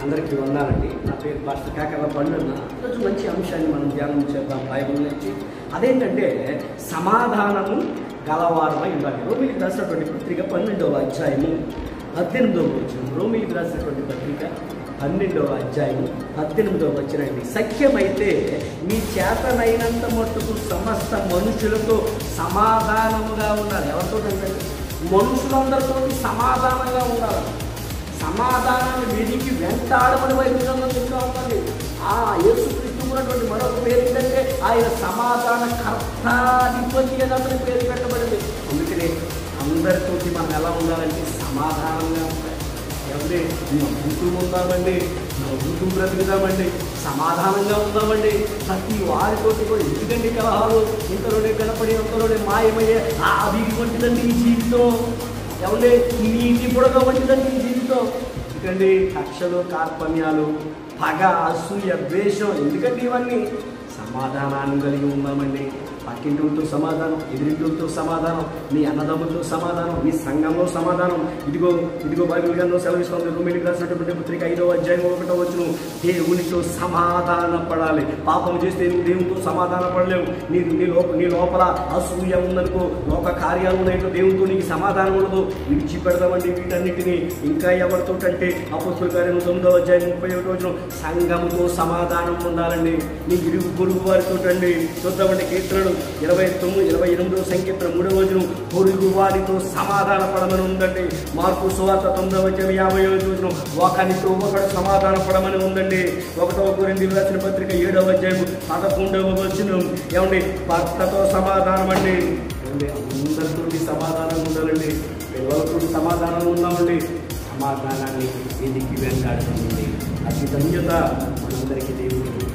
అందరికీ వందాలండి. నా పేరు పాస్టర్ కాకర్ల బండన్న. ఈరోజు మంచి అంశాన్ని మనం ధ్యానం చేద్దాం బైబిల్ నుంచి. అదేంటంటే సమాధానము గలవారమై ఉండాలి. రోమిలికి రాసినటువంటి పత్రిక 12వ అధ్యాయము 18వ వచనం. రోమిలికి రాసినటువంటి పత్రిక 12వ అధ్యాయము 18వ వచనం. సఖ్యమైతే మీ చేతనైనంత మట్టుకు సమస్త మనుషులతో సమాధానముగా ఉండాలి. ఎవరితో అంటే మనుషులందరితో సమాధానంగా ఉండాలి. సమాధానాన్ని వీరికి వెంటాడమని వైద్యులంలో చెప్తా ఉందండి. ఆ యేసుక్రీస్తు ఉన్నటువంటి మరొక పేరు ఏంటంటే ఆయన సమాధాన కర్తాధిపతి అని అతని పేరు పెట్టబడింది. అందుకనే అందరితోటి మనం ఎలా ఉండాలంటే సమాధానంగా ఉండాలి. ఎవరి నవ్వుతూ ఉందామండి, నవ్వుతూ బ్రతుకుదామండి, సమాధానంగా ఉందామండి. ప్రతి వారితోటి కూడా ఎందుకండి కలహాలు ఇంతలోనే కనపడి అంతలోనే మాయమయ్యే ఆ అభివృద్ధి వంటిదండి ఈ జీవితం. ఎవరి నీటి బుడగ వంటిదండి ఈ జీవితం. ఎందుకండి కక్షలు కార్పణ్యాలు పగ అసూయ ద్వేషం ఎందుకండి ఇవన్నీ? సమాధానాన్ని కలిగి ఉందామండి. పక్కింటితో సమాధానం, ఎదురింటితో సమాధానం, మీ అన్నదమ్ములతో సమాధానం, మీ సంఘంలో సమాధానం. ఇదిగో బైబిల్ గ్రంథం సెలవిస్తుంది. రోమిలికి రాసినటువంటి పత్రిక 5వ అధ్యాయం 1వ వచనం. దేవునితో సమాధాన పడాలి. పాపం చేస్తే నువ్వు దేవునితో సమాధాన పడలేవు. నీ లోపల అసూయ ఉందనుకో, లోక కార్యాలు ఉన్నాయంటో దేవునితో నీకు సమాధానం ఉండదు. విడిచిపెడదామండి వీటన్నిటినీ. ఇంకా ఎవరితో అంటే అపోస్తలుల కార్యం 9వ అధ్యాయం 31వ వచనం. సంఘముతో సమాధానం ఉండాలండి. నీ ఇరుగు పొరుగు వారితో అండి. చూద్దామండి కీర్తనలు 28వ సంకీర్తన 3వ వచనం. పొరుగు వారితో సమాధాన పడమని ఉందండి. మార్కు సువార్త 9వ అధ్యాయం 50వ వచనం. ఒకరితో ఒకడు సమాధాన పడమని ఉందండి. 1వ కొరింథీయులకు రాసిన పత్రిక 7వ అధ్యాయం 11వ వచనం. ఏమండి భర్తతో సమాధానం అండి. అందరితో సమాధానం ఉండాలండి. పిల్లలతో సమాధానం ఉందామండి. సమాధానాన్ని ఎదిగి వెంటాడుతుంది. అతి ధన్యత మనందరికీ దేవుడు